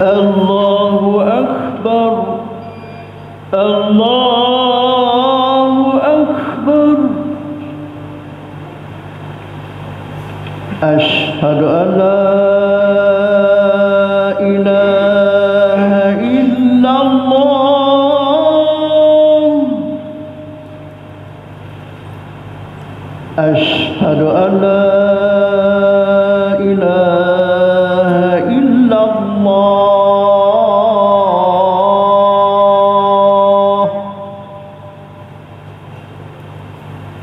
الله أكبر الله أكبر أشهد أن لا إله إلا الله أشهد أن لا إله إلا الله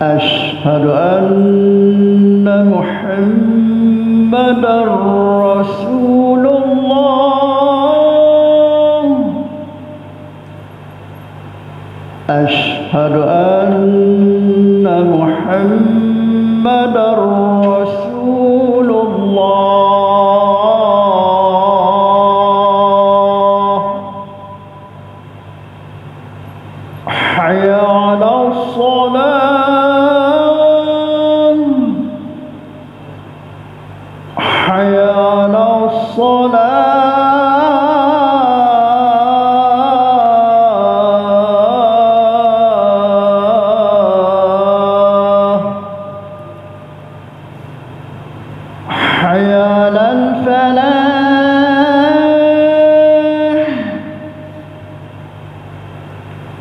أشهد أن محمدا رسول الله أشهد أن محمدا رسول الله حي على الصلاة حي على الصلاة حي على الفلاح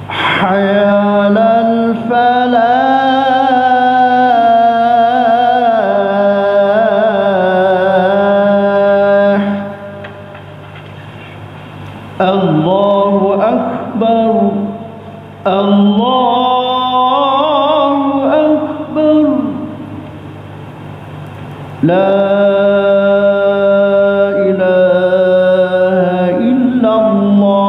حي على الفلاح الله أكبر الله أكبر لا إله إلا الله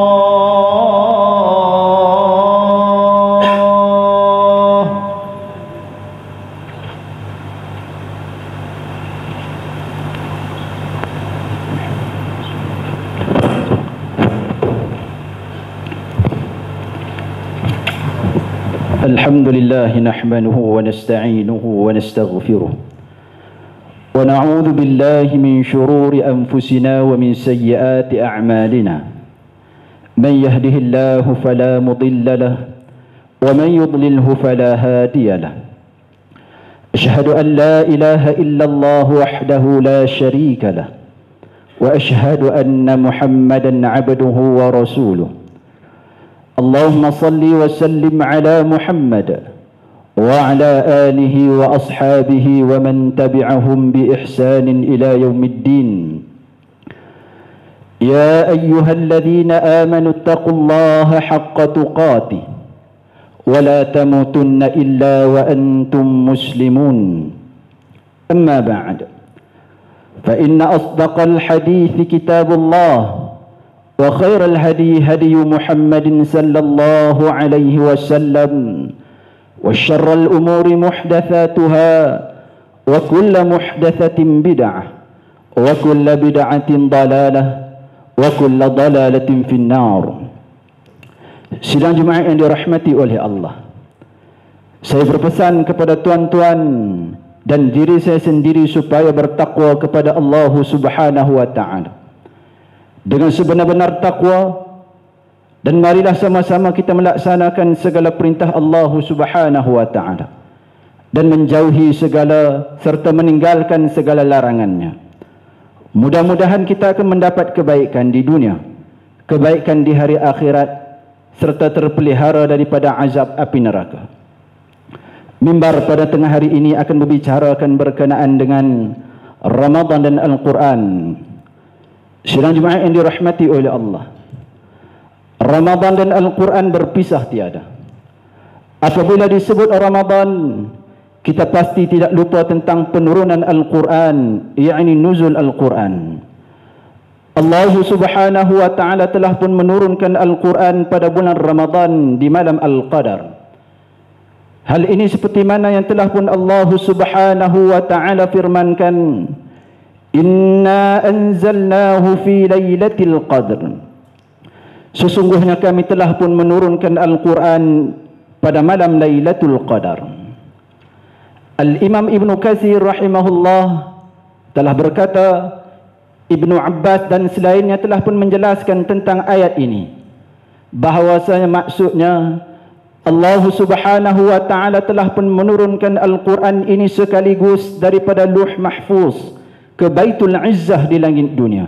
الحمد لله نحمده ونستعينه ونستغفره ونعوذ بالله من شرور أنفسنا ومن سيئات أعمالنا من يهده الله فلا مضل له ومن يضلله فلا هادي له أشهد أن لا إله إلا الله وحده لا شريك له وأشهد أن محمدا عبده ورسوله اللهم صل وسلم على محمد وعلى آله وأصحابه ومن تبعهم بإحسان إلى يوم الدين يا أيها الذين آمنوا اتقوا الله حق تقاته ولا تموتن إلا وأنتم مسلمون أما بعد فإن أصدق الحديث كتاب الله وخير الهدي هدي محمد صلى الله عليه وسلم وشر الأمور محدثاتها وكل محدثة بدعة وكل بدعة ضلالة وكل ضلالة في النار. Sidang jemaah yang dirahmati oleh Allah, saya berpesan kepada tuan-tuan dan diri saya sendiri supaya bertakwa kepada Allah Subhanahu wa taala dengan sebenar-benar takwa, dan marilah sama-sama kita melaksanakan segala perintah Allah Subhanahu wa taala dan menjauhi segala serta meninggalkan segala larangannya. Mudah-mudahan kita akan mendapat kebaikan di dunia, kebaikan di hari akhirat, serta terpelihara daripada azab api neraka. Mimbar pada tengah hari ini akan membicarakan berkenaan dengan Ramadan dan Al-Quran. Sidang jemaah yang dirahmati oleh Allah, Ramadan dan Al-Quran berpisah tiada. Apabila disebut Ramadan, kita pasti tidak lupa tentang penurunan Al-Quran, yakni nuzul Al-Quran. Allah Subhanahu wa taala telah pun menurunkan Al-Quran pada bulan Ramadan di malam Al-Qadar. Hal ini seperti mana yang telah pun Allah Subhanahu wa taala firmankan, Inna anzalnahu fi laylatil qadr. Sesungguhnya kami telah pun menurunkan Al-Quran pada malam Lailatul Qadar. Al-Imam Ibn Katsir rahimahullah telah berkata, Ibnu Abbas dan selainnya telah pun menjelaskan tentang ayat ini, bahawasanya maksudnya Allah Subhanahu wa taala telah pun menurunkan Al-Quran ini sekaligus daripada Luh Mahfuz ke Baitul Izzah di langit dunia.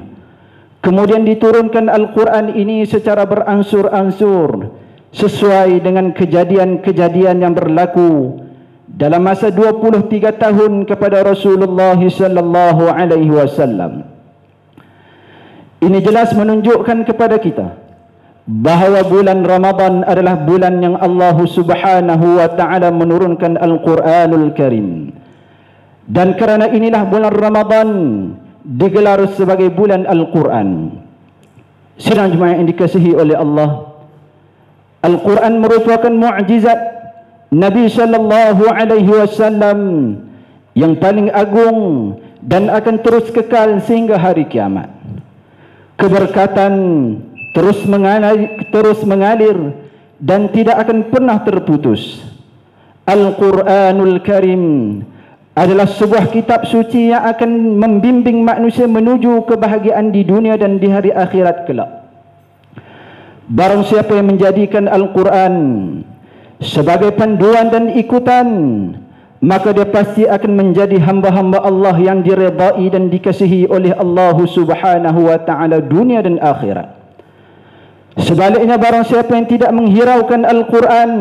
Kemudian diturunkan Al-Quran ini secara beransur-ansur sesuai dengan kejadian-kejadian yang berlaku dalam masa 23 tahun kepada Rasulullah sallallahu alaihi wasallam. Ini jelas menunjukkan kepada kita bahawa bulan Ramadan adalah bulan yang Allah Subhanahu wa taala menurunkan Al-Quranul Karim. Dan kerana inilah bulan Ramadan digelar sebagai bulan Al-Quran. Sidang jemaah yang dikasihi oleh Allah, Al-Quran merupakan mukjizat Nabi sallallahu alaihi wasallam yang paling agung dan akan terus kekal sehingga hari kiamat. Keberkatan terus mengalir dan tidak akan pernah terputus. Al-Quranul Karim adalah sebuah kitab suci yang akan membimbing manusia menuju kebahagiaan di dunia dan di hari akhirat kelak. Barang siapa yang menjadikan Al-Quran sebagai panduan dan ikutan, maka dia pasti akan menjadi hamba-hamba Allah yang diredai dan dikasihi oleh Allah Subhanahu wa taala dunia dan akhirat. Sebaliknya, barang siapa yang tidak menghiraukan Al-Quran,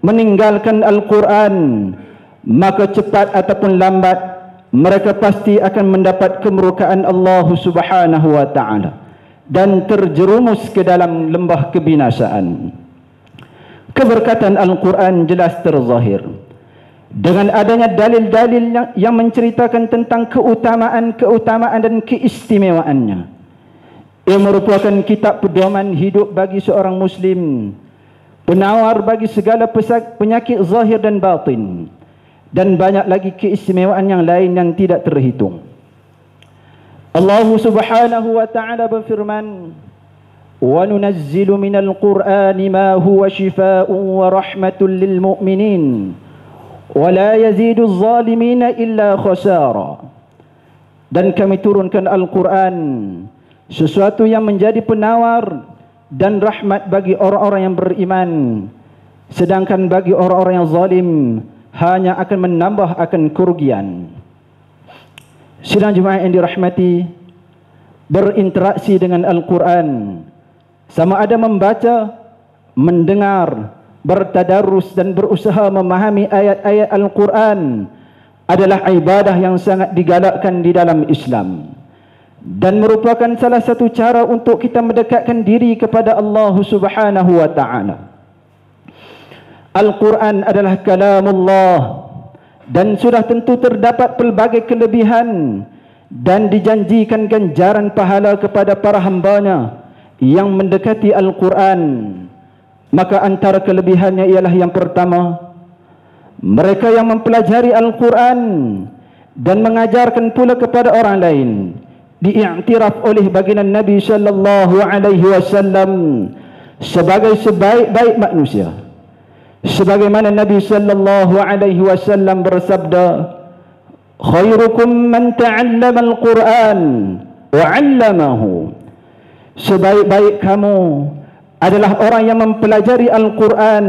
meninggalkan Al-Quran, maka cepat ataupun lambat mereka pasti akan mendapat kemurkaan Allah Subhanahu wa taala dan terjerumus ke dalam lembah kebinasaan. Keberkatan Al-Quran jelas terzahir dengan adanya dalil-dalil yang menceritakan tentang keutamaan dan keistimewaannya. Ia merupakan kitab pedoman hidup bagi seorang Muslim, penawar bagi segala penyakit zahir dan batin, dan banyak lagi keistimewaan yang lain yang tidak terhitung. Allah Subhanahu wa taala berfirman, "Wa nunazzilu minal Qur'ani ma huwa shifaa'un wa rahmatun lil mu'minin wa la yazidu adh-dhalimina illa khasara." Dan kami turunkan Al-Quran sesuatu yang menjadi penawar dan rahmat bagi orang-orang yang beriman, sedangkan bagi orang-orang yang zalim hanya akan menambah akan kerugian. Sidang jemaah yang dirahmati, berinteraksi dengan Al-Quran, sama ada membaca, mendengar, bertadarus dan berusaha memahami ayat-ayat Al-Quran adalah ibadah yang sangat digalakkan di dalam Islam dan merupakan salah satu cara untuk kita mendekatkan diri kepada Allah Subhanahu wa taala. Al-Quran adalah kalamullah dan sudah tentu terdapat pelbagai kelebihan dan dijanjikan ganjaran pahala kepada para hambanya yang mendekati Al-Quran. Maka antara kelebihannya ialah yang pertama, mereka yang mempelajari Al-Quran dan mengajarkan pula kepada orang lain diiktiraf oleh baginda Nabi sallallahu alaihi wasallam sebagai sebaik-baik manusia. Sebagaimana Nabi sallallahu alaihi wasallam bersabda, "Khairukum man ta'allama al-Qur'an wa 'allamahu." Sebaik-baik kamu adalah orang yang mempelajari Al-Quran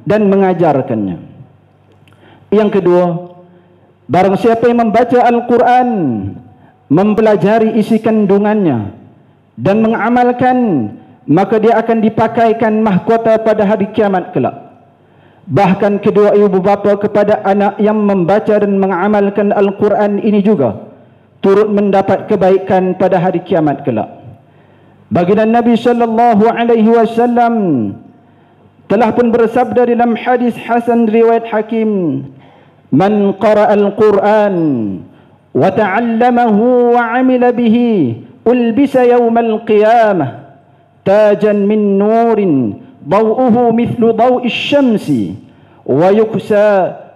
dan mengajarkannya. Yang kedua, barang siapa yang membaca Al-Quran, mempelajari isi kandungannya dan mengamalkan, maka dia akan dipakaikan mahkota pada hari kiamat kelak. Bahkan kedua ibu bapa kepada anak yang membaca dan mengamalkan Al-Quran ini juga turut mendapat kebaikan pada hari kiamat kelak. Baginda Nabi sallallahu alaihi wasallam telah pun bersabda dalam hadis hasan riwayat Hakim, "Man qara'a al-Qur'an wa ta'allamahu wa 'amila bihi ulbisa yawmal qiyamah tajan min nurin ضوءه مثل ضوء الشمس ويكسى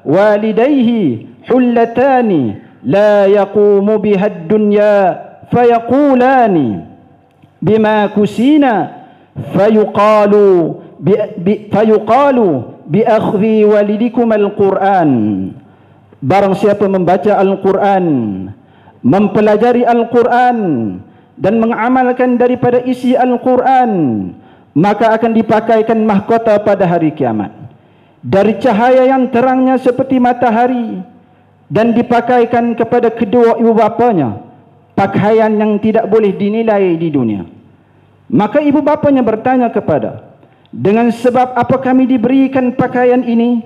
والديه حلتان لا يقوم بها الدنيا فيقولان بما كسينا فيقال بأخذ والدكم القرآن." Barang siapa membaca Al-Quran mempelajari Al-Quran dan mengamalkan daripada isi Al-Quran, maka akan dipakaikan mahkota pada hari kiamat dari cahaya yang terangnya seperti matahari, dan dipakaikan kepada kedua ibu bapanya pakaian yang tidak boleh dinilai di dunia. Maka ibu bapanya bertanya kepada, dengan sebab apa kami diberikan pakaian ini?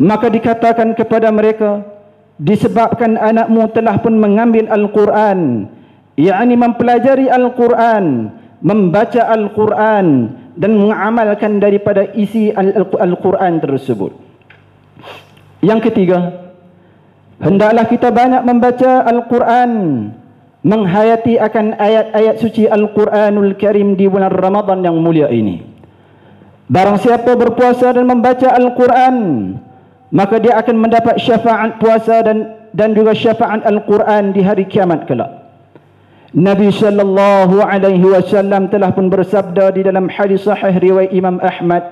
Maka dikatakan kepada mereka, disebabkan anakmu telah pun mengambil Al-Quran, yakni mempelajari Al-Quran, membaca Al-Quran, dan mengamalkan daripada isi Al-Quran tersebut. Yang ketiga, hendaklah kita banyak membaca Al-Quran, menghayati akan ayat-ayat suci Al-Quranul Karim di bulan Ramadan yang mulia ini. Barang siapa berpuasa dan membaca Al-Quran, maka dia akan mendapat syafaat puasa dan juga syafaat Al-Quran di hari kiamat kelak. Nabi sallallahu alaihi wasallam telah pun bersabda di dalam hadis sahih riwayat Imam Ahmad,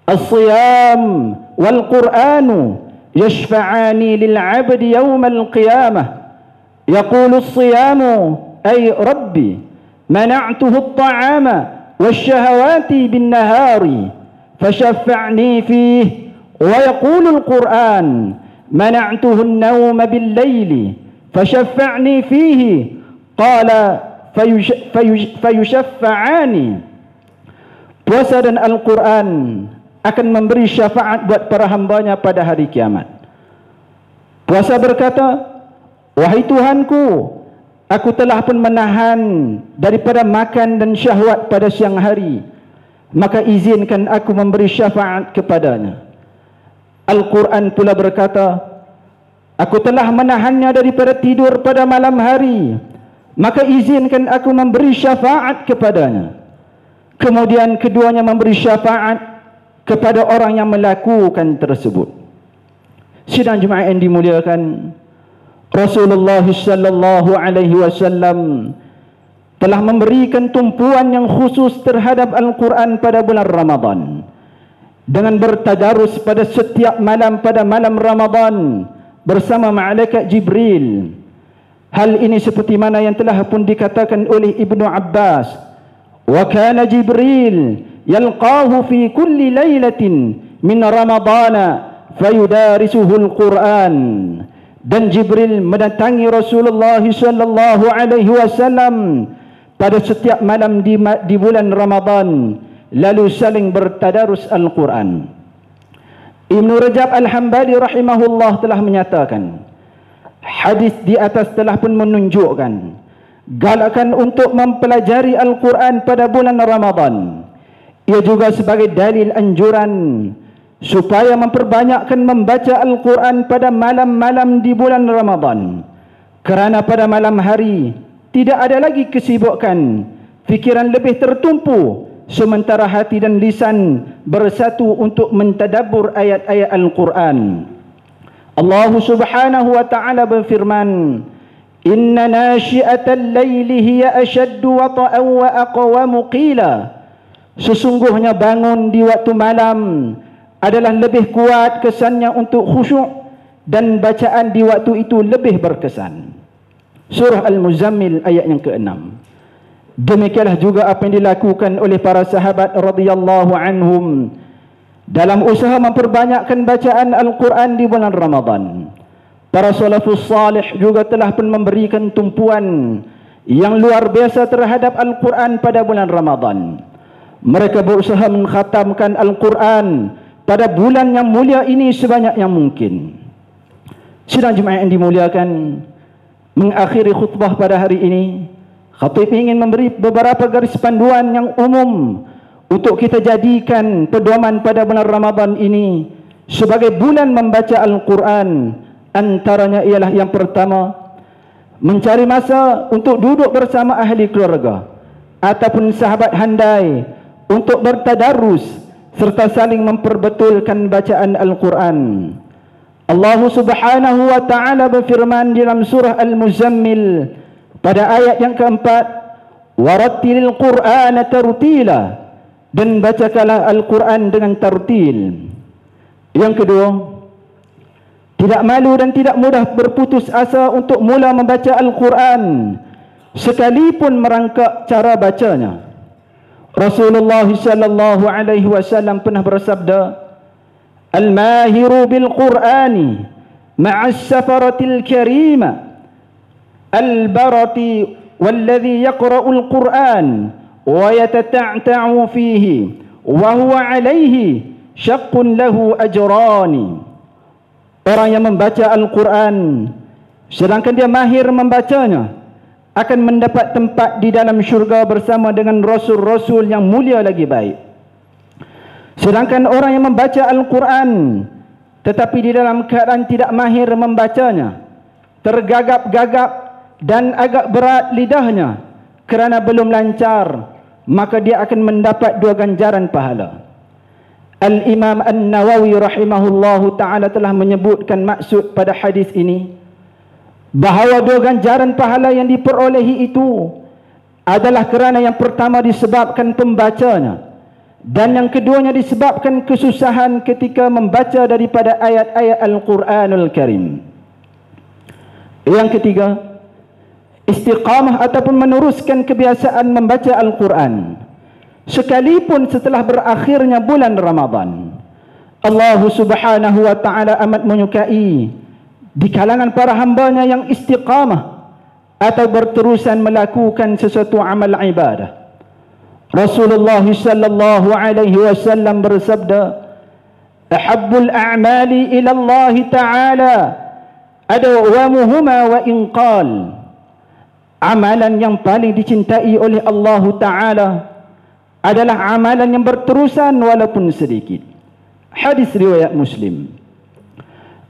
"As-siyam wal Qur'anu yashfa'ani lil 'abdi yawm al-qiyamah. يقول الصيام أي ربي منعته الطعام والشهوات بالنهار فشفعني فيه. ويقول القرآن منعته النوم بالليل فشفعني فيه. قال فيشفعان. Puasa dan Al-Quran akan memberi syafaat buat para hambanya pada hari kiamat. Puasa berkata, wahai Tuhanku, aku telah pun menahan daripada makan dan syahwat pada siang hari, maka izinkan aku memberi syafaat kepadanya. Al-Quran pula berkata, aku telah menahannya daripada tidur pada malam hari, maka izinkan aku memberi syafaat kepadanya. Kemudian keduanya memberi syafaat kepada orang yang melakukan tersebut. Sidang jemaah yang dimuliakan, Rasulullah sallallahu alaihi wasallam telah memberikan tumpuan yang khusus terhadap Al-Quran pada bulan Ramadan dengan bertadarus pada setiap malam pada malam Ramadan bersama malaikat Jibril. Hal ini seperti mana yang telah pun dikatakan oleh Ibnu Abbas, wa kana Jibril yalqahu fi kulli lailatin min Ramadana fayudarisuhu Al-Quran. Dan Jibril mendatangi Rasulullah sallallahu alaihi wasallam pada setiap malam di bulan Ramadan, lalu saling bertadarus Al-Quran. Ibnu Rajab Al-Hambali rahimahullah telah menyatakan, hadis di atas telah pun menunjukkan galakan untuk mempelajari Al-Quran pada bulan Ramadan. Ia juga sebagai dalil anjuran supaya memperbanyakkan membaca Al-Quran pada malam-malam di bulan Ramadan, kerana pada malam hari tidak ada lagi kesibukan, fikiran lebih tertumpu, sementara hati dan lisan bersatu untuk mentadabbur ayat-ayat Al-Quran. Allah subhanahu wa ta'ala berfirman, inna nasyi'atal layli hiya ashaddu wata'an wa aqwamu qila. Sesungguhnya bangun di waktu malam adalah lebih kuat kesannya untuk khusyuk, dan bacaan di waktu itu lebih berkesan. Surah Al-Muzammil ayat yang ke-6. Demikianlah juga apa yang dilakukan oleh para sahabat radhiyallahu anhum dalam usaha memperbanyakkan bacaan Al-Quran di bulan Ramadan. Para salafus salih juga telah pun memberikan tumpuan yang luar biasa terhadap Al-Quran pada bulan Ramadan. Mereka berusaha mengkhatamkan Al-Quran pada bulan yang mulia ini sebanyak yang mungkin. Sidang jemaah yang dimuliakan, mengakhiri khutbah pada hari ini, khatib ingin memberi beberapa garis panduan yang umum untuk kita jadikan pedoman pada bulan Ramadan ini sebagai bulan membaca Al-Quran. Antaranya ialah yang pertama, mencari masa untuk duduk bersama ahli keluarga ataupun sahabat handai untuk bertadarus serta saling memperbetulkan bacaan Al-Quran. Allah subhanahu wa ta'ala berfirman dalam surah Al-Muzammil pada ayat yang keempat, warattilil Qur'ana tartila, dan bacakanlah Al-Quran dengan tartil. Yang kedua, tidak malu dan tidak mudah berputus asa untuk mula membaca Al-Quran sekalipun merangkak cara bacanya. Rasulullah sallallahu alaihi wasallam pernah bersabda, "Al-mahiru bil Qur'ani ma'as safaratil karima al-barati walladhi yaqra'ul Qur'an wa yatata'ta'u fihi wa huwa alaihi syaqqun lahu ajrani." Orang yang membaca Al-Quran sedangkan dia mahir membacanya akan mendapat tempat di dalam syurga bersama dengan rasul-rasul yang mulia lagi baik. Sedangkan orang yang membaca Al-Quran tetapi di dalam keadaan tidak mahir membacanya, tergagap-gagap dan agak berat lidahnya kerana belum lancar, maka dia akan mendapat 2 ganjaran pahala. Al-Imam An-Nawawi rahimahullahu ta'ala telah menyebutkan maksud pada hadis ini, bahawa 2 ganjaran pahala yang diperolehi itu adalah kerana yang pertama disebabkan pembacanya, dan yang keduanya disebabkan kesusahan ketika membaca daripada ayat-ayat Al-Quranul Karim. Yang ketiga, istiqamah ataupun meneruskan kebiasaan membaca Al-Quran sekalipun setelah berakhirnya bulan Ramadan. Allah Subhanahu wa ta'ala amat menyukai di kalangan para hambanya yang istiqamah atau berterusan melakukan sesuatu amal ibadah. Rasulullah sallallahu alaihi wasallam bersabda, "Ahabbul a'mali ila Allah ta'ala adwamuhuma wa in qal." Amalan yang paling dicintai oleh Allah Ta'ala adalah amalan yang berterusan walaupun sedikit. Hadis riwayat Muslim.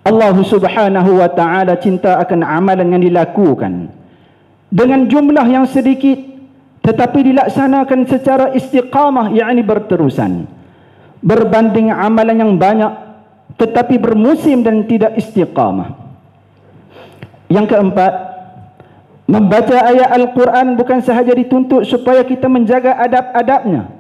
Allah Subhanahu wa ta'ala cinta akan amalan yang dilakukan dengan jumlah yang sedikit tetapi dilaksanakan secara istiqamah, yakni berterusan, berbanding amalan yang banyak tetapi bermusim dan tidak istiqamah. Yang keempat, membaca ayat Al-Quran bukan sahaja dituntut supaya kita menjaga adab-adabnya,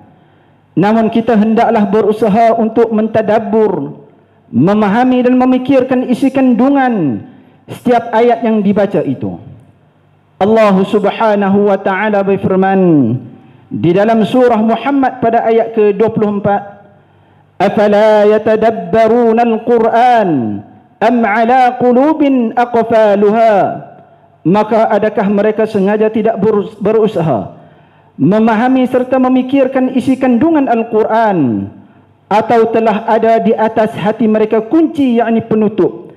namun kita hendaklah berusaha untuk mentadabbur, memahami dan memikirkan isi kandungan setiap ayat yang dibaca itu. Allah Subhanahu wa ta'ala berfirman di dalam surah Muhammad pada ayat ke-24, "Afala yatadabbaruna al-Quran am ala qulubin aqfaluha?" Maka adakah mereka sengaja tidak berusaha memahami serta memikirkan isi kandungan Al-Quran, atau telah ada di atas hati mereka kunci, yakni penutup,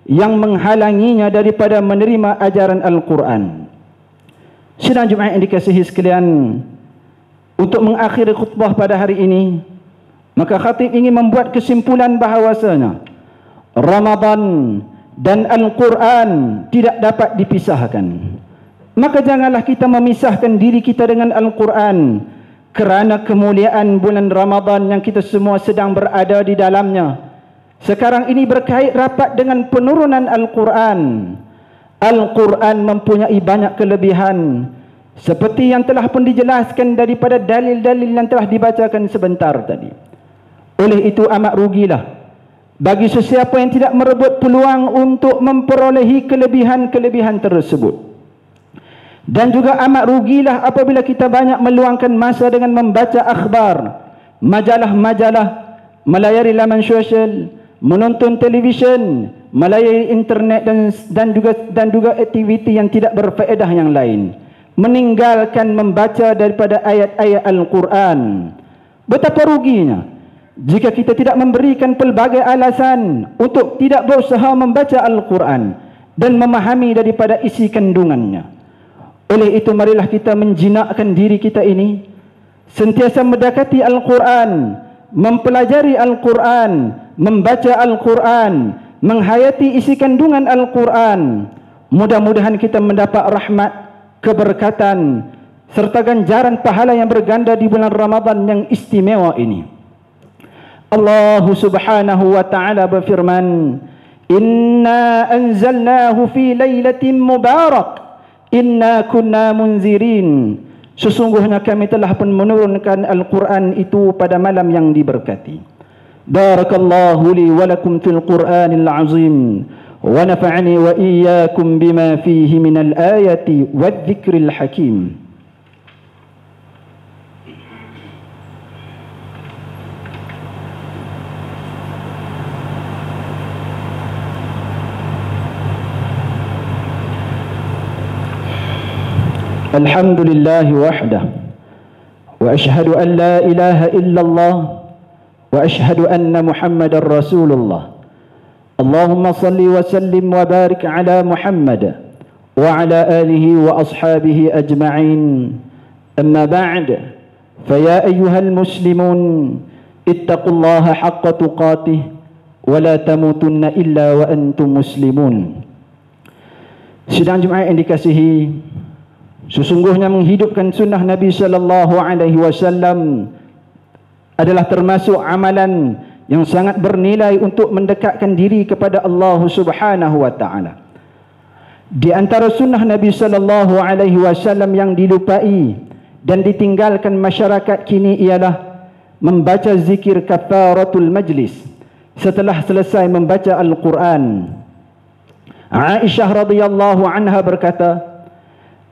yang menghalanginya daripada menerima ajaran Al-Quran. Sidang Jumaat yang dikasihi sekalian, untuk mengakhiri khutbah pada hari ini, maka khatib ingin membuat kesimpulan bahawasanya Ramadan dan Al-Quran tidak dapat dipisahkan. Maka janganlah kita memisahkan diri kita dengan Al-Quran kerana kemuliaan bulan Ramadan yang kita semua sedang berada di dalamnya. Sekarang ini berkait rapat dengan penurunan Al-Quran. Al-Quran mempunyai banyak kelebihan seperti yang telah pun dijelaskan daripada dalil-dalil yang telah dibacakan sebentar tadi. Oleh itu amat rugilah bagi sesiapa yang tidak merebut peluang untuk memperolehi kelebihan-kelebihan tersebut. Dan juga amat rugilah apabila kita banyak meluangkan masa dengan membaca akhbar, majalah-majalah, melayari laman sosial, menonton televisyen, melayari internet dan juga aktiviti yang tidak berfaedah yang lain, meninggalkan membaca daripada ayat-ayat Al-Quran. Betapa ruginya jika kita tidak memberikan pelbagai alasan untuk tidak berusaha membaca Al-Quran dan memahami daripada isi kandungannya. Oleh itu marilah kita menjinakkan diri kita ini sentiasa mendekati Al-Quran, mempelajari Al-Quran, membaca Al-Quran, menghayati isi kandungan Al-Quran. Mudah-mudahan kita mendapat rahmat, keberkatan serta ganjaran pahala yang berganda di bulan Ramadan yang istimewa ini. Allah Subhanahu wa ta'ala berfirman, "Inna anzalnahu fi lailatin mubarak, inna kunna munzirin." Sesungguhnya kami telah pun menurunkan Al-Quran itu pada malam yang diberkati. بارك الله لي ولكم في القرآن العظيم ونفعني وإياكم بما فيه من الآية والذكر الحكيم. الحمد لله وحده وأشهد أن لا إله إلا الله وأشهد أن محمد رسول الله. اللهم صل وسلم وبارك على محمد وعلى آله وأصحابه أجمعين. أما بعد، فيا أيها المسلمون اتقوا الله حق تقاته ولا تموتن إلا وأنتم مسلمون. Sidang Jumaat yang dikasihi, sesungguhnya menghidupkan sunnah Nabi sallallahu alaihi wasallam adalah termasuk amalan yang sangat bernilai untuk mendekatkan diri kepada Allah Subhanahu wa taala. Di antara sunnah Nabi sallallahu alaihi wasallam yang dilupai dan ditinggalkan masyarakat kini ialah membaca zikir kafaratul majlis setelah selesai membaca Al-Quran. Aisyah radhiyallahu anha berkata,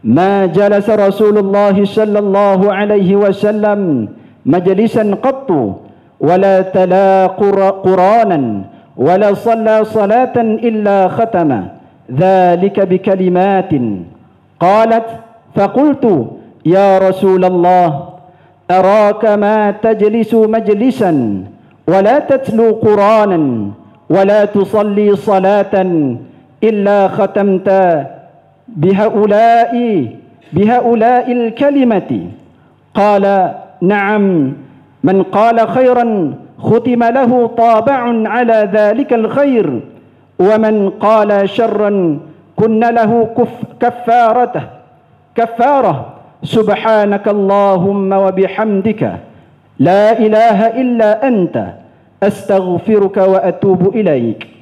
"Ma jalasa Rasulullah sallallahu alaihi wasallam majlisan qattu wala tala Qur'anan wala shalla salatan illa khatama dhalika bikalimatin." Qalat faqultu ya Rasulullah araka ma tajlisu majlisan wala tatlu Qur'anan wala tusalli salatan illa khatamta بهؤلاء الكلمة. قال نعم، من قال خيرا ختم له طابع على ذلك الخير ومن قال شرا كن له كفارة سبحانك اللهم وبحمدك لا إله إلا أنت أستغفرك وأتوب إليك.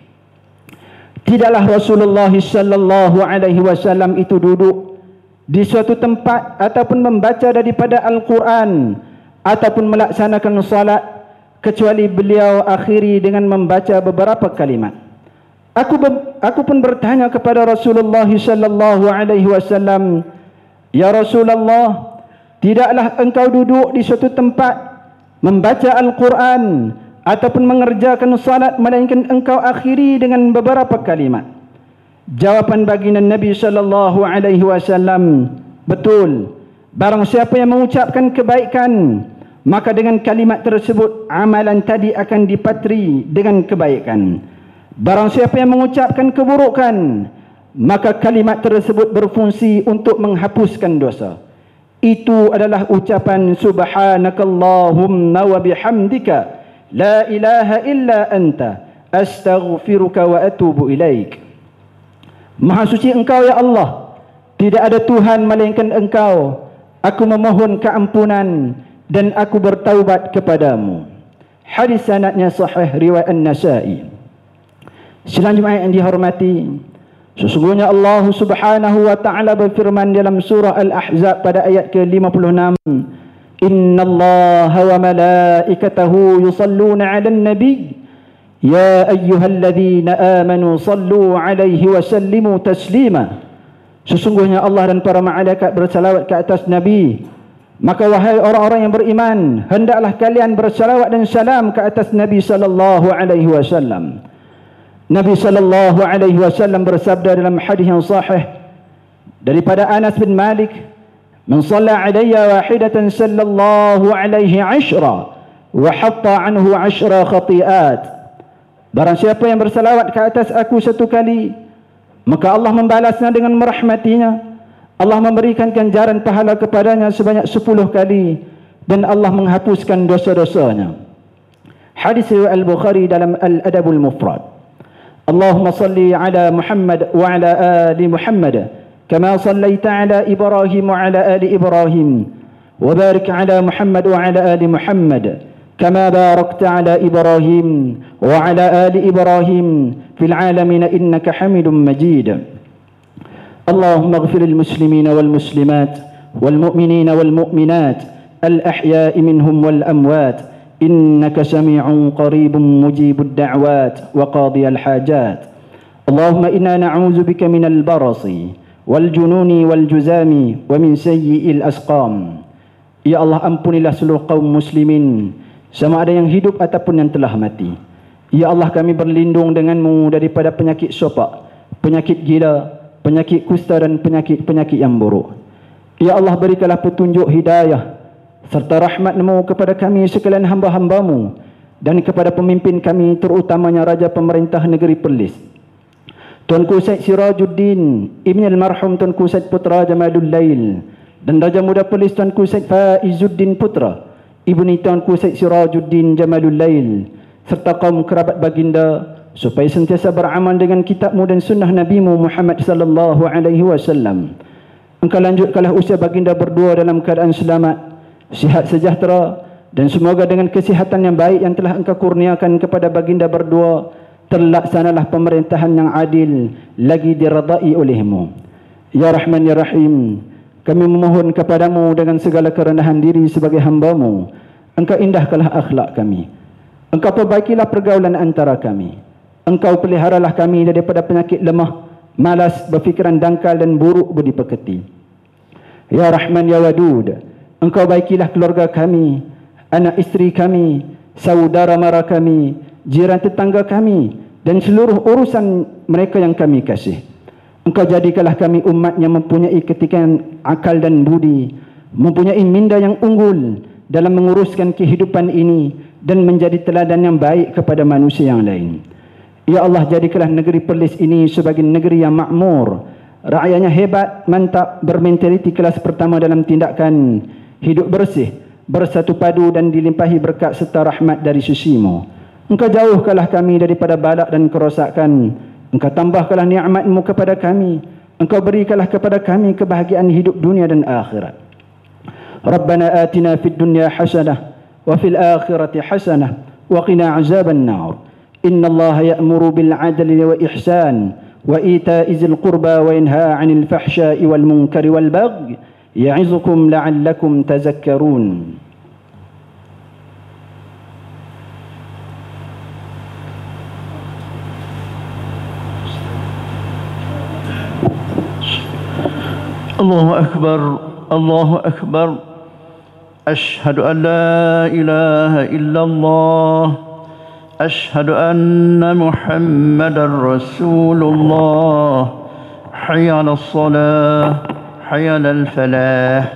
Tidaklah Rasulullah sallallahu alaihi wasallam itu duduk di suatu tempat ataupun membaca daripada Al-Quran ataupun melaksanakan salat kecuali beliau akhiri dengan membaca beberapa kalimat. Aku pun bertanya kepada Rasulullah sallallahu alaihi wasallam, "Ya Rasulullah, tidaklah engkau duduk di suatu tempat membaca Al-Quran ataupun mengerjakan salat melainkan engkau akhiri dengan beberapa kalimat?" Jawapan baginda Nabi sallallahu alaihi wasallam, "Betul. Barang siapa yang mengucapkan kebaikan, maka dengan kalimat tersebut amalan tadi akan dipatri dengan kebaikan. Barang siapa yang mengucapkan keburukan, maka kalimat tersebut berfungsi untuk menghapuskan dosa." Itu adalah ucapan subhanakallahumma wa bihamdika la ilaha illa anta astaghfiruka wa atubu ilaik. Maha suci engkau ya Allah, tidak ada Tuhan melainkan engkau. Aku memohon keampunan dan aku bertaubat kepadamu. Hadis sanadnya sahih riwayat An-Nasa'i. Sidang Jumaat yang dihormati, sesungguhnya Allah Subhanahu wa taala berfirman dalam surah Al-Ahzab pada ayat ke-56, "Inna Allah wa malaikatahu yusalluna 'alan nabiy ya ayyuhalladzina amanu sallu 'alaihi wa sallimu taslima." Sesungguhnya Allah dan para malaikat bersalawat ke atas Nabi, maka wahai orang-orang yang beriman, hendaklah kalian bersalawat dan salam ke atas Nabi sallallahu alaihi wasallam. Nabi sallallahu alaihi wasallam bersabda dalam hadis yang sahih daripada Anas bin Malik, "Man shalla alayya wahidatan sallallahu alaihi 'ashra wa hatta anhu 'ashra khati'at." Barang siapa yang bersalawat ke atas aku satu kali, maka Allah membalasnya dengan merahmatinya. Allah memberikan ganjaran pahala kepadanya sebanyak 10 kali dan Allah menghapuskan dosa-dosanya. Hadis riwayat Al-Bukhari dalam Al-Adabul Mufrad. Allahumma salli ala Muhammad wa ala ali Muhammad kama sallaita ala Ibrahim wa ala ali Ibrahim wa barik ala Muhammad wa ala ali Muhammad kama barakta ala Ibrahim wa ala ali Ibrahim fil alamin innaka Hamidum Majid. Allahumma ighfir lil muslimin wal muslimat wal mu'minin wal mu'minat al ahya'i minhum wal amwat إنك سميع قريب مجيب الدعوات وقاضي الحاجات اللهم إنا نعوذ بك من البرص والجنون والجزام ومن سيء الأسقام. Ya Allah, ampunilah seluruh kaum muslimin, sama ada yang hidup ataupun yang telah mati. Ya Allah, kami berlindung denganmu daripada penyakit syopak, penyakit gila, penyakit kusta dan penyakit-penyakit yang buruk. Ya Allah, berikanlah petunjuk hidayah serta rahmat-Mu kepada kami sekalian hamba-hamba-Mu dan kepada pemimpin kami, terutamanya Raja Pemerintah Negeri Perlis, Tuanku Syed Sirajuddin Ibn Almarhum Tuanku Syed Putra Jamalul Lail, dan Raja Muda Perlis Tuanku Syed Faizuddin Putra Ibni Tuanku Syed Sirajuddin Jamalul Lail, serta kaum kerabat baginda, supaya sentiasa beramal dengan kitab-Mu dan sunnah Nabi-Mu Muhammad sallallahu alaihi wasallam. Engkau lanjutkanlah usia baginda berdua dalam keadaan selamat, sihat sejahtera, dan semoga dengan kesihatan yang baik yang telah Engkau kurniakan kepada baginda berdua, terlaksanalah pemerintahan yang adil lagi diredai oleh-Mu. Ya Rahman Ya Rahim, kami memohon kepadamu dengan segala kerendahan diri sebagai hamba-Mu, Engkau indahkanlah akhlak kami, Engkau perbaikilah pergaulan antara kami, Engkau peliharalah kami daripada penyakit lemah, malas, berfikiran dangkal dan buruk budi pekerti. Ya Rahman Ya Wadud, Engkau baikilah keluarga kami, anak isteri kami, saudara mara kami, jiran tetangga kami, dan seluruh urusan mereka yang kami kasih. Engkau jadikanlah kami umat yang mempunyai ketikan akal dan budi, mempunyai minda yang unggul dalam menguruskan kehidupan ini dan menjadi teladan yang baik kepada manusia yang lain. Ya Allah, jadikanlah negeri Perlis ini sebagai negeri yang makmur, rakyatnya hebat, mantap, bermentaliti kelas pertama dalam tindakan, hidup bersih, bersatu padu dan dilimpahi berkat serta rahmat dari sisi-Mu. Engkau jauhkanlah kami daripada balak dan kerosakan. Engkau tambahkanlah nikmat-Mu kepada kami. Engkau berikanlah kepada kami kebahagiaan hidup dunia dan akhirat. Rabbana atina fid dunya hasanah wa fil akhirati hasanah wa qina azaban nar. Inna Allah ya'muru bil 'adli wa ihsan wa ita'i dzil qurba wa yanha 'anil fahsya'i wal munkari wal baghi ya'izukum la'allakum tazakkarun. Allahu Akbar, Allahu Akbar. Ashhadu an la ilaha illallah. Ashhadu anna Muhammadar Rasulullah. Hayya 'alas salah, hayya 'alal falah.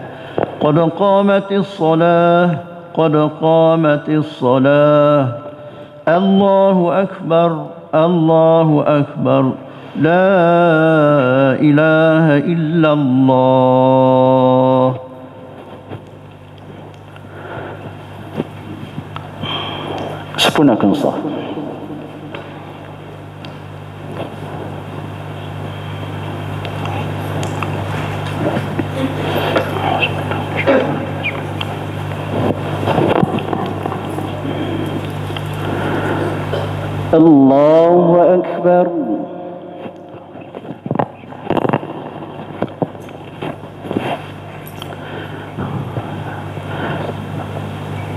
Qad qamatis salah, qad qamatis salah. Allahu Akbar, Allahu Akbar. La ilaha illallah. Sempurnakan sah. Allahu Akbar.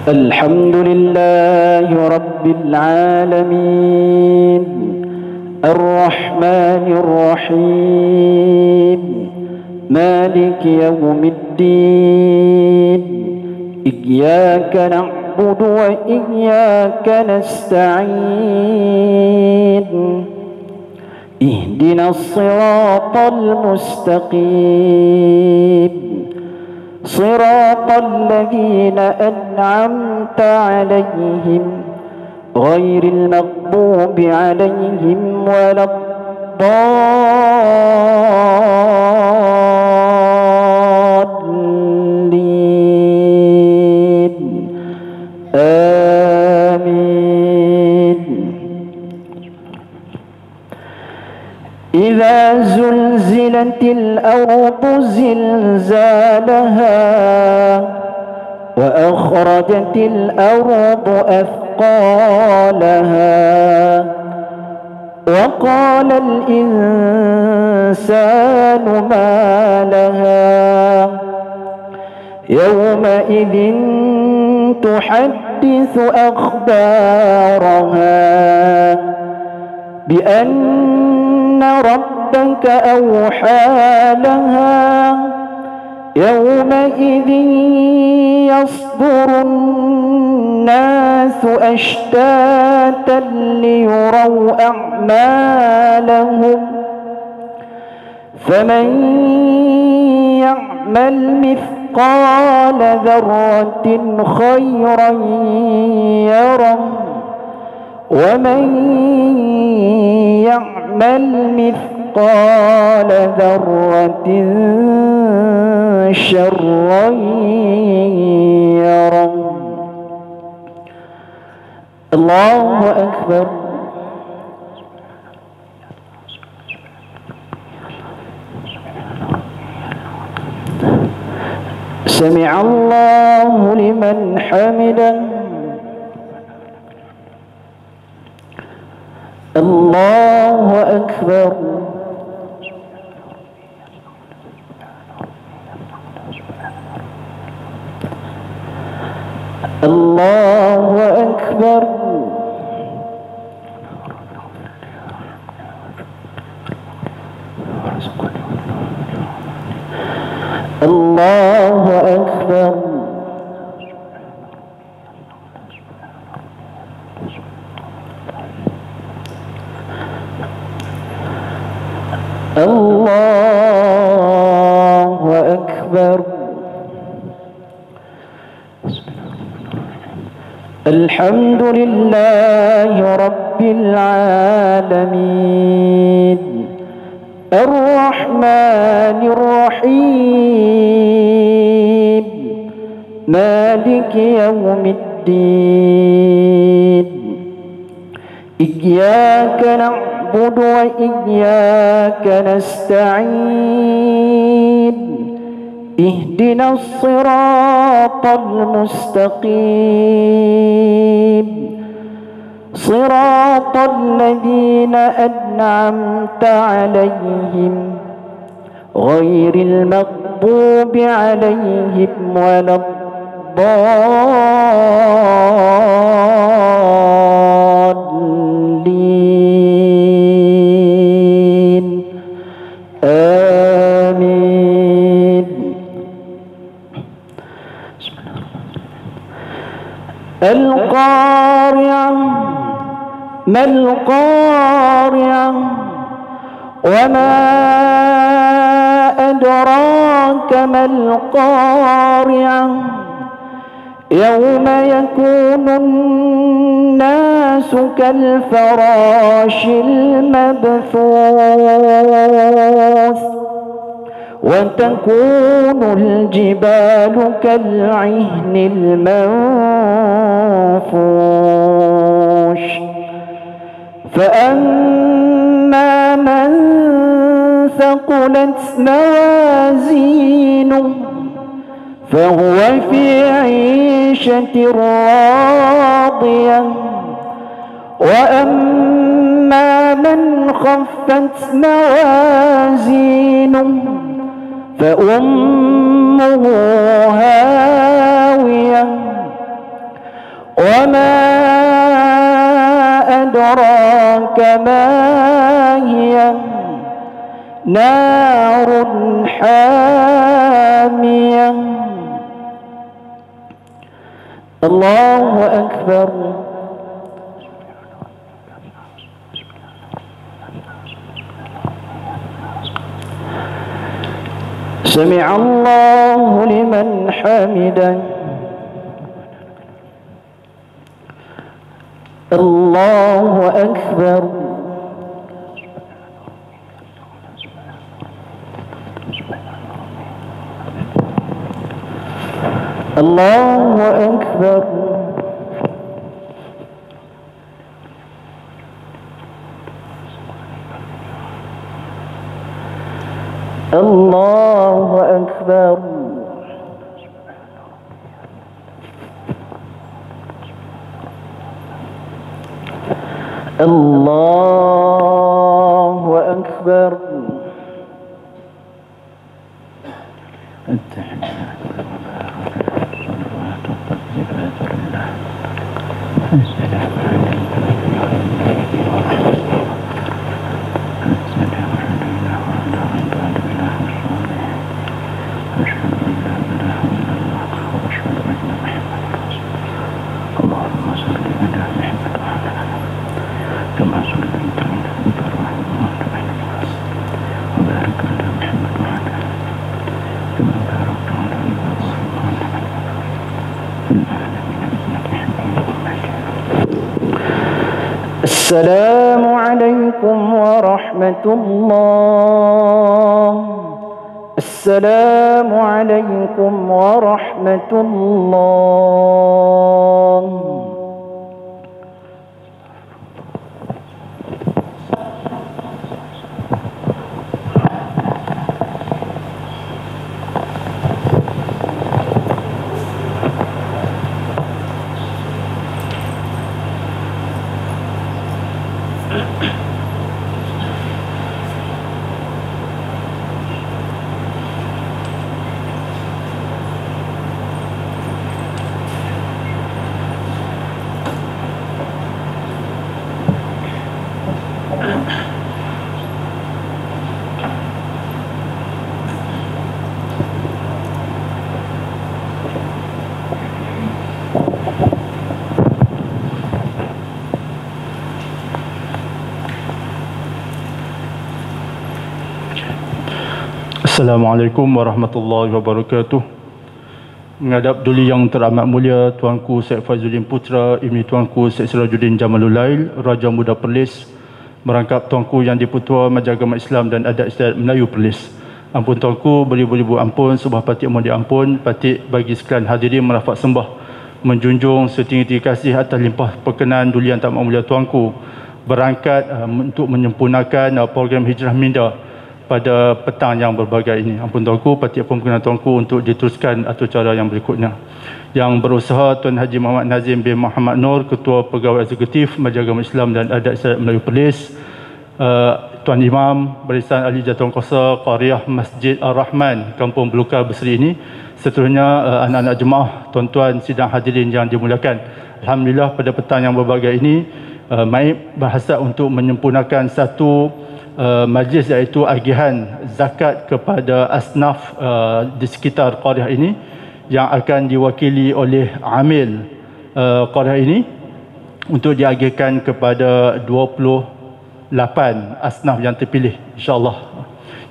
الحمد لله رب العالمين الرحمن الرحيم مالك يوم الدين إياك نعبد وإياك نستعين اهدنا الصراط المستقيم صراط الذين أنعمت عليهم غير المغضوب عليهم ولا الضالين آمين. إذا زلزلت الأرض زلزالها وأخرجت الأرض أثقالها وقال الإنسان ما لها يومئذ تحدث تحدث أخبارها بأن ربك أوحى لها يومئذ يصدر الناس أشتاتا ليروا أعمالهم فمن يعمل مثقال ذرة خيرا يره ومن يعمل مثقال ذرة شرا يره. الله أكبر. سمع الله لمن حمده. الله أكبر. الله أكبر. الله أكبر. الله أكبر. الحمد لله رب العالمين الرحمن الرحيم مالك يوم الدين إياك نعبد وإياك نستعين اهدنا الصراط المستقيم صراط الذين أنعمت عليهم غير المغضوب عليهم ولا الضالين آمين. القارعة ما القارعة وما أدراك ما القارعة يوم يكون الناس كالفراش المبثوث وتكون الجبال كالعهن المنفوش فأما من ثقلت موازينه فهو في عيشة راضية وأما من خفت موازينه فأمه هاوية وما أدراك ما هي نار حامية. الله أكبر. سمع الله لمن حمده. الله أكبر. الله أكبر. الله أكبر. الله أكبر. التحيات والصلوات والطيبات لله. السلام عليكم ورحمة الله. السلام عليكم ورحمة الله. Assalamualaikum warahmatullahi wabarakatuh. Menghadap Duli yang teramat mulia Tuanku Syed Faizuddin Putra, Ibni Tuanku Syed Sirajuddin Jamalul Lail, Raja Muda Perlis, merangkap Tuanku yang di-Pertua Majlis Islam dan Adat Istiadat Melayu Perlis. Ampun Tuanku, beribu-ribu ampun, sebuah patik mohon diampun, patik bagi sekalian hadirin merafak sembah, menjunjung setinggi-tinggi kasih atas limpah perkenan Duli yang teramat mulia Tuanku berangkat untuk menyempurnakan program Hijrah Minda pada petang yang berbahagia ini. Ampun Tuanku, patik perkenan Tuanku untuk diteruskan atau cara yang berikutnya. Yang berusaha Tuan Haji Muhammad Nazim bin Muhammad Nur, Ketua Pegawai Eksekutif Majlis Islam dan Adat Istiadat Melayu Perlis, Tuan Imam Barisan Ahli Jatuh Kuasa Qaryah Masjid Ar-Rahman Kampung Belukar Berseri ini, seterusnya anak-anak jemaah, tuan-tuan sidang hadirin yang dimuliakan. Alhamdulillah pada petang yang berbahagia ini, MAIP berhasrat untuk menyempurnakan satu majlis, iaitu agihan zakat kepada asnaf di sekitar qaryah ini yang akan diwakili oleh amil qaryah ini untuk diagihkan kepada 28 asnaf yang terpilih, insya-Allah.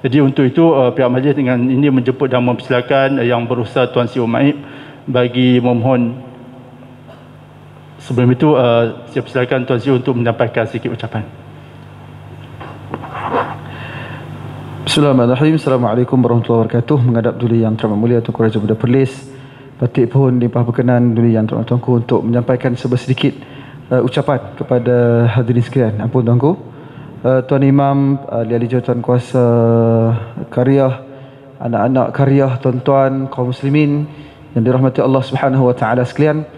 Jadi untuk itu pihak majlis dengan ini menjemput dan mempersilakan yang berusaha Tuan CEO MAIP bagi memohon. Sebelum itu saya persilakan Tuan CEO untuk menyampaikan sedikit ucapan. Bismillahirrahmanirrahim. Assalamualaikum warahmatullahi wabarakatuh. Menghadap Duli yang teramat mulia Tuanku Raja Muda Perlis, patik pohon limpah perkenan Duli yang teramat Tuanku untuk menyampaikan sedikit ucapan kepada hadirin sekalian. Ampun Tuanku, Tuan Imam, ahli jawatan kuasa Qaryah, anak-anak Qaryah, tuan-tuan kaum muslimin yang dirahmati Allah Subhanahu wa taala sekalian.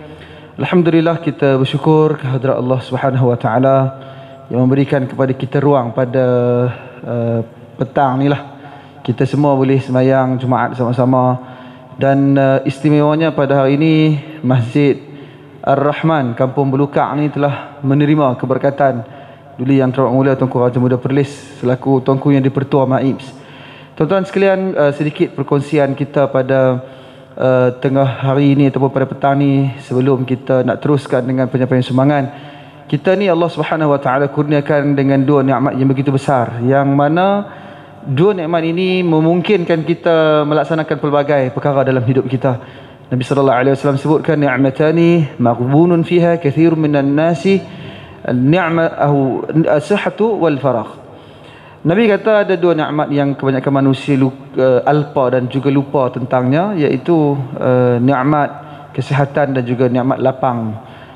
Alhamdulillah, kita bersyukur kehadrat Allah Subhanahu wa taala yang memberikan kepada kita ruang pada petang ni lah. Kita semua boleh sembahyang Jumaat sama-sama, dan istimewanya pada hari ini Masjid Ar-Rahman Kampung Belukar ni telah menerima keberkatan Duli yang teramat mulia Tuanku Raja Muda Perlis selaku Tuanku yang di-Pertua MAIP. Tuan-tuan sekalian, sedikit perkongsian kita pada tengah hari ini ataupun pada petang ni sebelum kita nak teruskan dengan penyampaian sumbangan. Kita ni Allah Subhanahu wa taala kurniakan dengan dua nikmat yang begitu besar, yang mana dua nikmat ini memungkinkan kita melaksanakan pelbagai perkara dalam hidup kita. Nabi sallallahu alaihi wasallam sebutkan ni'matani maghbunun fiha kathirun minan nasi an-ni'matu as-sihhatu wal faragh. Nabi kata ada dua nikmat yang kebanyakan manusia alpa dan juga lupa tentangnya, iaitu nikmat kesihatan dan juga nikmat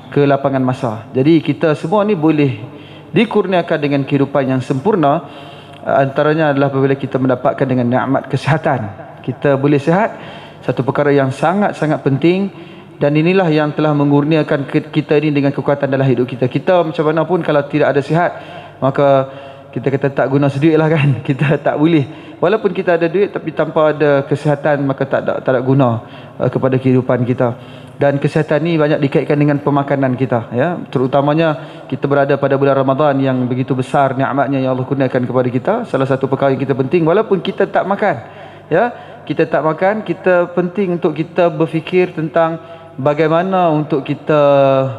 kelapangan masa. Jadi kita semua ni boleh dikurniakan dengan kehidupan yang sempurna. Antaranya adalah apabila kita mendapatkan dengan nikmat kesihatan. Kita boleh sihat, satu perkara yang sangat-sangat penting, dan inilah yang telah mengurniakan kita ini dengan kekuatan dalam hidup kita. Kita macam mana pun kalau tidak ada sihat, maka kita kata tak guna seduit lah kan. Kita tak boleh walaupun kita ada duit tapi tanpa ada kesihatan maka tak ada guna kepada kehidupan kita. Dan kesihatan ni banyak dikaitkan dengan pemakanan kita, ya. Terutamanya kita berada pada bulan Ramadan yang begitu besar nikmatnya yang Allah kurniakan kepada kita. Salah satu perkara yang kita penting, walaupun kita tak makan, ya, kita tak makan, kita penting untuk kita berfikir tentang bagaimana untuk kita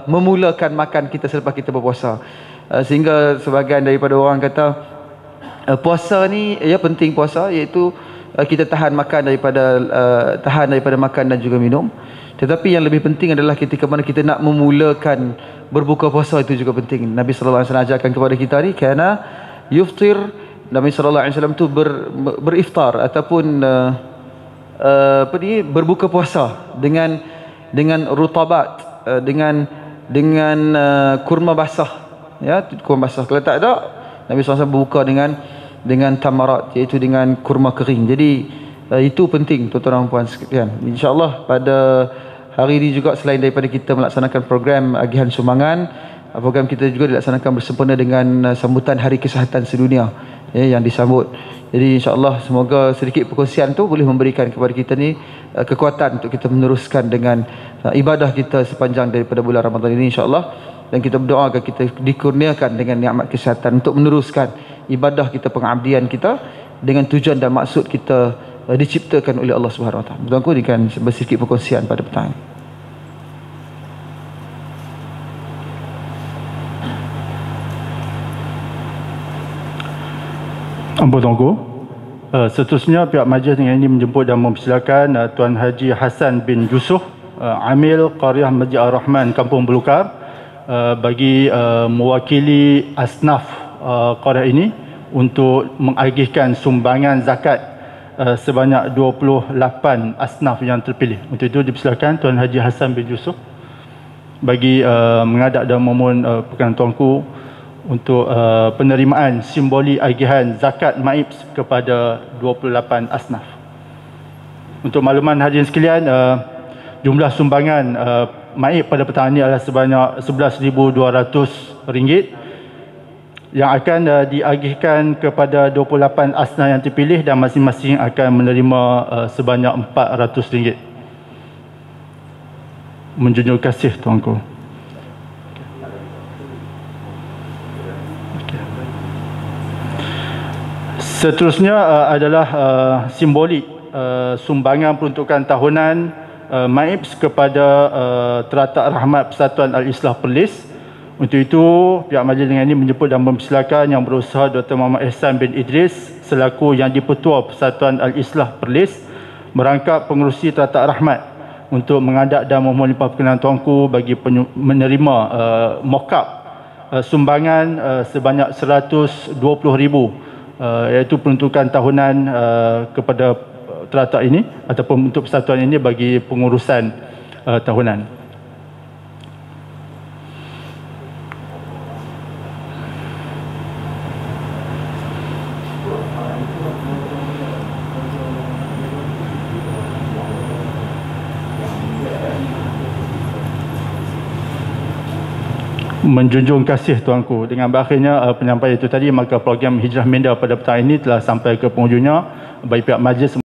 memulakan makan kita selepas kita berpuasa. Sehingga sebahagian daripada orang kata puasa ni, ya, penting puasa, iaitu kita tahan daripada makan dan juga minum. Tetapi yang lebih penting adalah ketika mana kita nak memulakan berbuka puasa, itu juga penting. Nabi sallallahu alaihi wasallam ajarkan kepada kita ni, kana yuftir, Nabi sallallahu alaihi wasallam tu beriftar ataupun berbuka puasa dengan rutabat, dengan kurma basah, ya, kurma basah. Kalau tak ada, Nabi SAW berbuka dengan tamarat, iaitu dengan kurma kering. Jadi itu penting tuan-tuan dan puan sekalian. InsyaAllah pada hari ini juga, selain daripada kita melaksanakan program agihan sumbangan, program kita juga dilaksanakan bersempena dengan sambutan Hari Kesihatan Sedunia, ya, yang disambut. Jadi insyaAllah semoga sedikit perkongsian tu boleh memberikan kepada kita ni kekuatan untuk kita meneruskan dengan ibadah kita sepanjang daripada bulan Ramadan ini, insyaAllah. Dan kita berdoa agar kita dikurniakan dengan nikmat kesihatan untuk meneruskan ibadah kita, pengabdian kita dengan tujuan dan maksud kita diciptakan oleh Allah Subhanahu Wa Taala. Tuan-tuanku, dengan sedikit perkongsian pada petang ini. Ampun tuanku. Seterusnya pihak majlis dengan ini menjemput dan mempersilakan Tuan Haji Hassan bin Yusof, Amil Qaryah Masjid Ar-Rahman Kampung Belukar, bagi mewakili asnaf qaryah ini untuk mengagihkan sumbangan zakat sebanyak 28 asnaf yang terpilih. Untuk itu dipersilakan Tuan Haji Hassan bin Yusof bagi mengadap dan memohon perkenan tuanku untuk penerimaan simbolik agihan zakat MAIPS kepada 28 asnaf. Untuk makluman hadirin sekalian, jumlah sumbangan MAIP pada petang ini adalah sebanyak RM11,200 yang akan diagihkan kepada 28 asnaf yang terpilih, dan masing-masing akan menerima sebanyak RM400. Menjunjung kasih tuanku. Seterusnya adalah simbolik sumbangan peruntukan tahunan MAIPS kepada Teratak Rahmat Persatuan Al-Islah Perlis. Untuk itu, pihak majlis dengan ini menjemput dan mempersilakan Yang Berusaha Dr. Muhammad Ihsan bin Idris selaku Yang di-Pertua Persatuan Al-Islah Perlis merangkap pengerusi Teratak Rahmat untuk mengadap dan memohon limpah perkenan tuanku bagi menerima mock-up sumbangan sebanyak RM120,000, iaitu peruntukan tahunan kepada teratak ini ataupun untuk persatuan ini bagi pengurusan tahunan. Menjunjung kasih tuanku, dengan berakhirnya penyampaian itu tadi, maka program Hijrah Minda pada petang ini telah sampai ke penghujungnya. Bagi pihak majlis